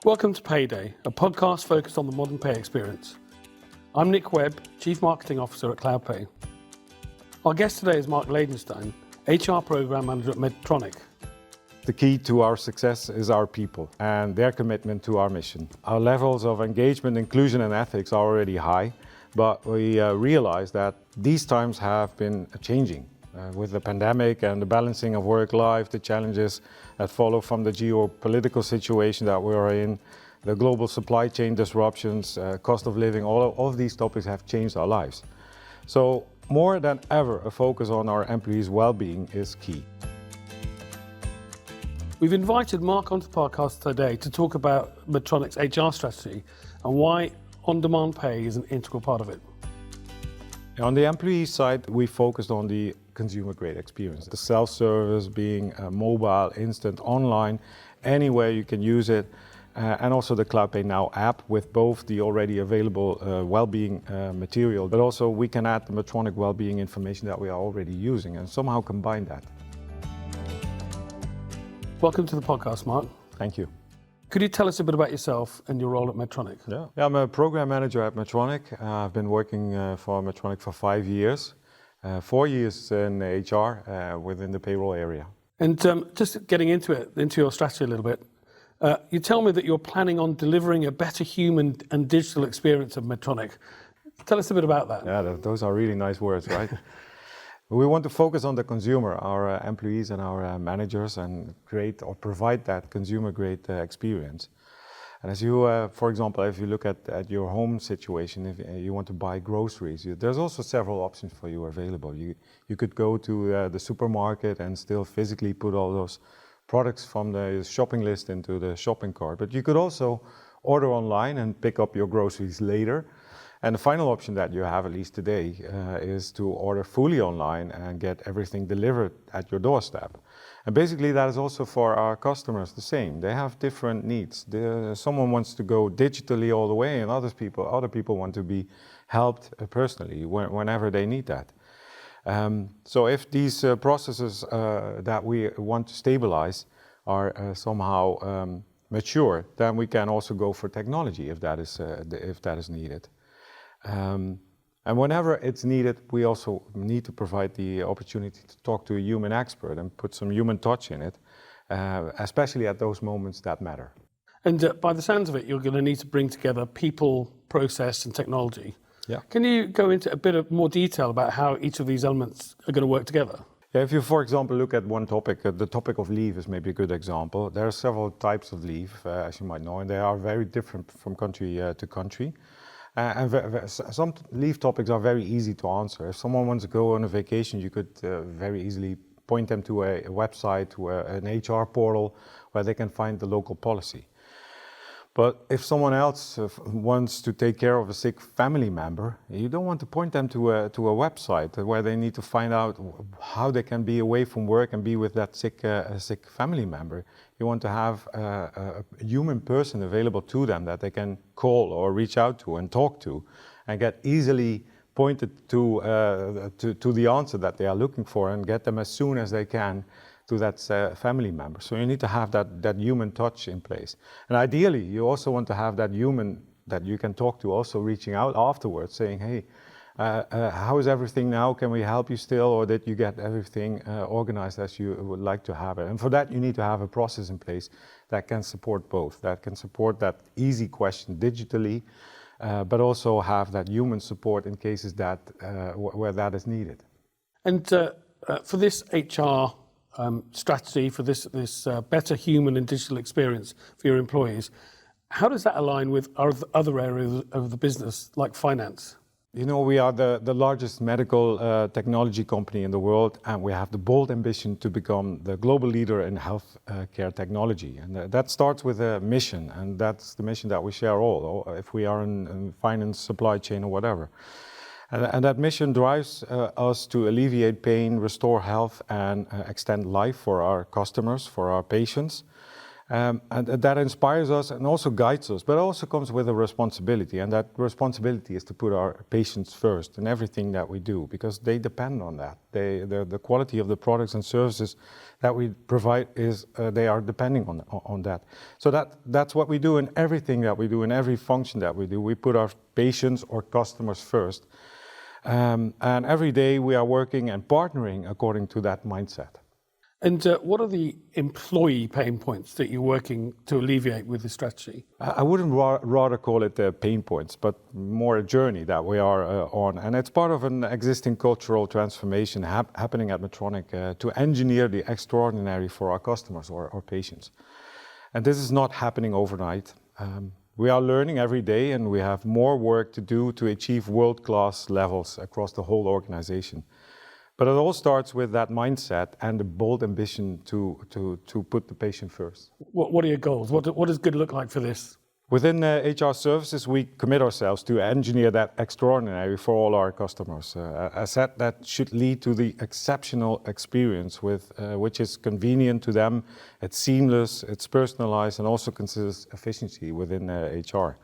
Welcome to Payday, a podcast focused on the modern pay experience. I'm Nick Webb, Chief Marketing Officer at CloudPay. Our guest today is Marc Ladenstein, HR Program Manager at Medtronic. The key to our success is our people and their commitment to our mission. Our levels of engagement, inclusion and ethics are already high, but we realize that these times have been changing. With the pandemic and the balancing of work-life, the challenges that follow from the geopolitical situation that we are in, the global supply chain disruptions, cost of living, all of these topics have changed our lives. So more than ever, a focus on our employees' well-being is key. We've invited Marc onto the podcast today to talk about Medtronic's HR strategy and why on-demand pay is an integral part of it. On the employee side, we focused on the consumer-grade experience. The self-service being mobile, instant, online, anywhere you can use it. And also the CloudPay Now app with both the already available well-being material, but also we can add the Medtronic well-being information that we are already using and somehow combine that. Welcome to the podcast, Marc. Thank you. Could you tell us a bit about yourself and your role at Medtronic? Yeah, I'm a program manager at Medtronic. I've been working for Medtronic for 5 years, 4 years in HR within the payroll area. And just getting into your strategy a little bit, you tell me that you're planning on delivering a better human and digital experience of Medtronic. Tell us a bit about that. Yeah, those are really nice words, right? We want to focus on the consumer, our employees and our managers, and create or provide that consumer-grade experience. And as you, for example, if you look at your home situation, if you want to buy groceries, there's also several options for you available. You could go to the supermarket and still physically put all those products from the shopping list into the shopping cart, but you could also order online and pick up your groceries later. And the final option that you have, at least today, is to order fully online and get everything delivered at your doorstep. And basically that is also for our customers the same. They have different needs. Someone wants to go digitally all the way, and other people want to be helped personally whenever they need that. So if these processes that we want to stabilize are somehow mature, then we can also go for technology if that is needed. And whenever it's needed, we also need to provide the opportunity to talk to a human expert and put some human touch in it, especially at those moments that matter. And by the sounds of it, you're going to need to bring together people, process, and technology. Yeah. Can you go into a bit of more detail about how each of these elements are going to work together? Yeah, if you, for example, look at one topic, the topic of leave is maybe a good example. There are several types of leave, as you might know, and they are very different from country to country. And some leave topics are very easy to answer. If someone wants to go on a vacation, you could very easily point them to a website, to an HR portal where they can find the local policy. But if someone else wants to take care of a sick family member, you don't want to point them to a website where they need to find out how they can be away from work and be with that sick family member. You want to have a human person available to them that they can call or reach out to and talk to and get easily pointed to the answer that they are looking for and get them as soon as they can to that family member. So you need to have that human touch in place. And ideally, you also want to have that human that you can talk to also reaching out afterwards saying, hey, how is everything now? Can we help you still? Or did you get everything organized as you would like to have it? And for that, you need to have a process in place that can support both, that can support that easy question digitally, but also have that human support in cases that where that is needed. And for this HR strategy, for this better human and digital experience for your employees, how does that align with other areas of the business, like finance? You know, we are the largest medical technology company in the world, and we have the bold ambition to become the global leader in health care technology. And that starts with a mission, and that's the mission that we share all, if we are in finance, supply chain, or whatever. And that mission drives us to alleviate pain, restore health, and extend life for our customers, for our patients. And that inspires us and also guides us, but also comes with a responsibility. And that responsibility is to put our patients first in everything that we do, because they depend on that. The quality of the products and services that we provide they are depending on that. So that's what we do in everything that we do, in every function that we do. We put our patients or customers first. And every day we are working and partnering according to that mindset. And what are the employee pain points that you're working to alleviate with the strategy? I wouldn't rather call it pain points, but more a journey that we are on. And it's part of an existing cultural transformation happening at Medtronic to engineer the extraordinary for our customers or patients. And this is not happening overnight. We are learning every day, and we have more work to do to achieve world-class levels across the whole organization. But it all starts with that mindset and the bold ambition to put the patient first. What are your goals? What does good look like for this? Within HR services, we commit ourselves to engineer that extraordinary for all our customers. As said, that should lead to the exceptional experience which is convenient to them, it's seamless, it's personalized, and also considers efficiency within HR.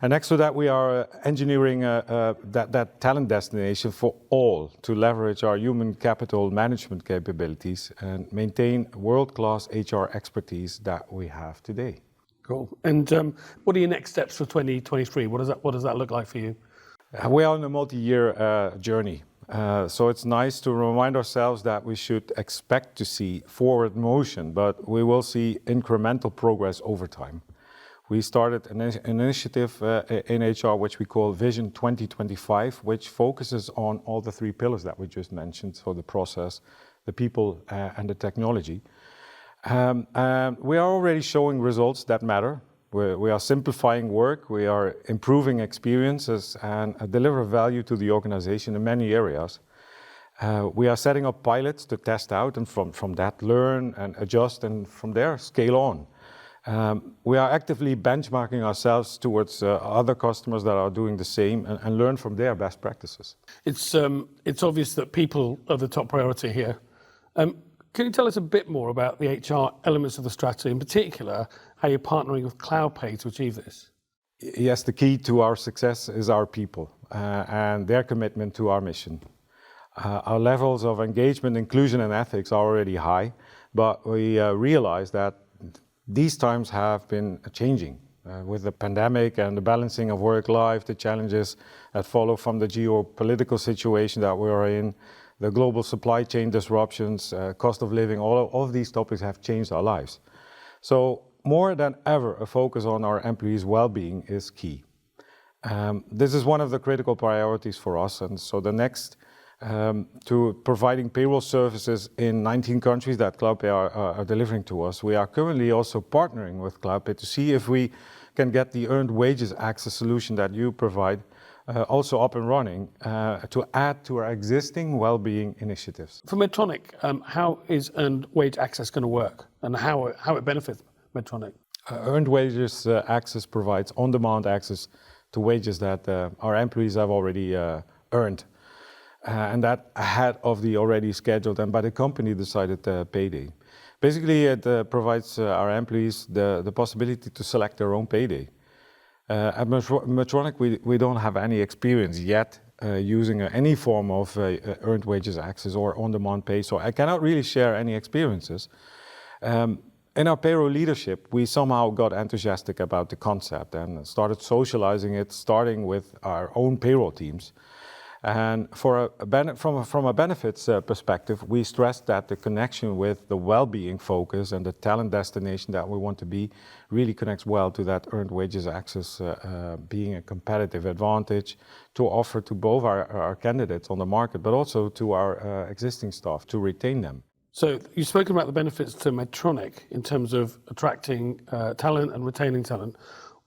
And next to that, we are engineering that talent destination for all to leverage our human capital management capabilities and maintain world-class HR expertise that we have today. Cool. And what are your next steps for 2023? What does that look like for you? We are on a multi-year journey. So it's nice to remind ourselves that we should expect to see forward motion, but we will see incremental progress over time. We started an initiative in HR which we call Vision 2025, which focuses on all the three pillars that we just mentioned, so the process, the people, and the technology. We are already showing results that matter. We are simplifying work, we are improving experiences, and deliver value to the organization in many areas. We are setting up pilots to test out, and from that learn and adjust, and from there scale on. We are actively benchmarking ourselves towards other customers that are doing the same and learn from their best practices. It's obvious that people are the top priority here. Can you tell us a bit more about the HR elements of the strategy, in particular, how you're partnering with CloudPay to achieve this? Yes, the key to our success is our people and their commitment to our mission. Our levels of engagement, inclusion, and ethics are already high, but we realize that these times have been changing with the pandemic and the balancing of work-life, the challenges that follow from the geopolitical situation that we are in, the global supply chain disruptions, cost of living, all of these topics have changed our lives. So more than ever, a focus on our employees' well-being is key. This is one of the critical priorities for us, and so the next to providing payroll services in 19 countries that CloudPay are delivering to us. We are currently also partnering with CloudPay to see if we can get the earned wages access solution that you provide also up and running to add to our existing well-being initiatives. For Medtronic, how is earned wage access going to work, and how it benefits Medtronic? Earned wages access provides on-demand access to wages that our employees have already earned. And that ahead of the already scheduled and by the company decided payday. Basically, it provides our employees the possibility to select their own payday. At Medtronic, we don't have any experience yet using any form of earned wages access or on-demand pay, so I cannot really share any experiences. In our payroll leadership, we somehow got enthusiastic about the concept and started socializing it, starting with our own payroll teams. And from a benefits perspective, we stressed that the connection with the well-being focus and the talent destination that we want to be really connects well to that earned wages access being a competitive advantage to offer to both our candidates on the market, but also to our existing staff to retain them. So you've spoken about the benefits to Medtronic in terms of attracting talent and retaining talent.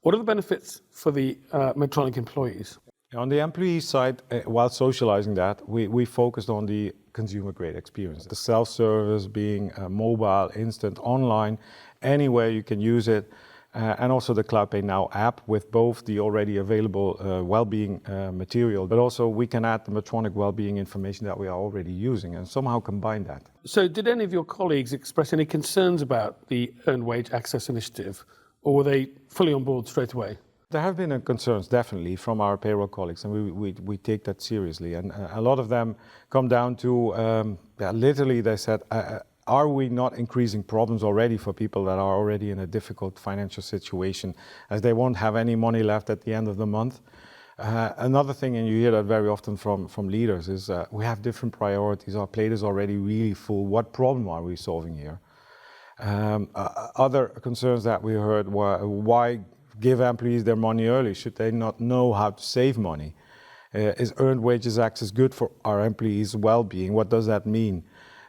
What are the benefits for the Medtronic employees? On the employee side, while socializing that, we focused on the consumer-grade experience. The self-service being mobile, instant, online, anywhere you can use it. and also the CloudPay Now app with both the already available well-being material, but also we can add the Medtronic well-being information that we are already using and somehow combine that. So did any of your colleagues express any concerns about the Earned Wage Access Initiative, or were they fully on board straight away? There have been concerns, definitely, from our payroll colleagues, and we take that seriously. And a lot of them come down to, literally they said, are we not increasing problems already for people that are already in a difficult financial situation, as they won't have any money left at the end of the month? Another thing, and you hear that very often from leaders, is we have different priorities. Our plate is already really full. What problem are we solving here? Other concerns that we heard were, why give employees their money early? Should they not know how to save money? Is earned wages access good for our employees' well-being? What does that mean?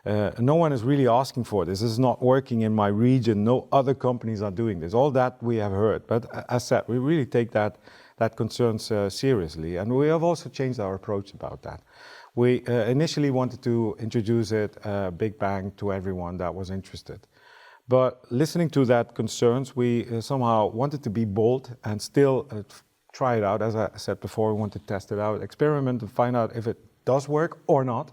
No one is really asking for this. This is not working in my region. No other companies are doing this. All that we have heard. But as said, we really take that concerns seriously. And we have also changed our approach about that. We initially wanted to introduce it big bang to everyone that was interested. But listening to that concerns, we somehow wanted to be bold and still try it out. As I said before, we want to test it out, experiment and find out if it does work or not.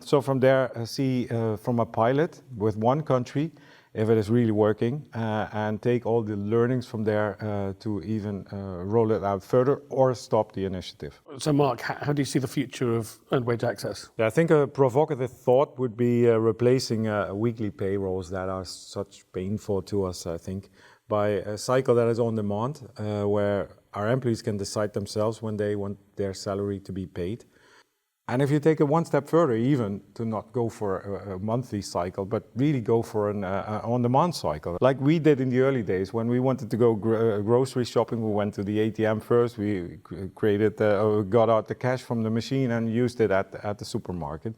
So from there, see from a pilot with one country, if it is really working, and take all the learnings from there to even roll it out further or stop the initiative. So Marc, how do you see the future of earned wage access? Yeah, I think a provocative thought would be replacing weekly payrolls that are such painful to us, I think, by a cycle that is on demand, where our employees can decide themselves when they want their salary to be paid. And if you take it one step further, even to not go for a monthly cycle, but really go for an on-demand cycle, like we did in the early days when we wanted to go grocery shopping. We went to the ATM first. We got out the cash from the machine and used it at the supermarket.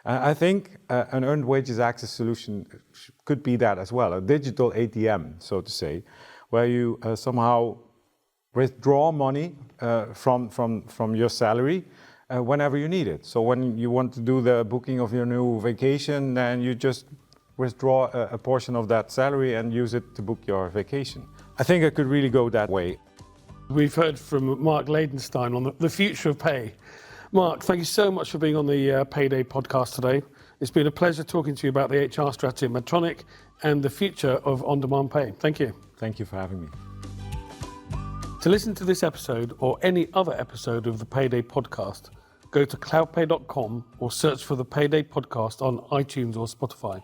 I think an earned wages access solution could be that as well, a digital ATM, so to say, where you somehow withdraw money from your salary whenever you need it. So when you want to do the booking of your new vacation, then you just withdraw a portion of that salary and use it to book your vacation. I think it could really go that way. We've heard from Marc Ladenstein on the future of pay. Marc, thank you so much for being on the Payday podcast today. It's been a pleasure talking to you about the HR strategy at Medtronic and the future of on-demand pay. Thank you. Thank you for having me. To listen to this episode or any other episode of the Payday podcast, go to cloudpay.com or search for the Payday podcast on iTunes or Spotify.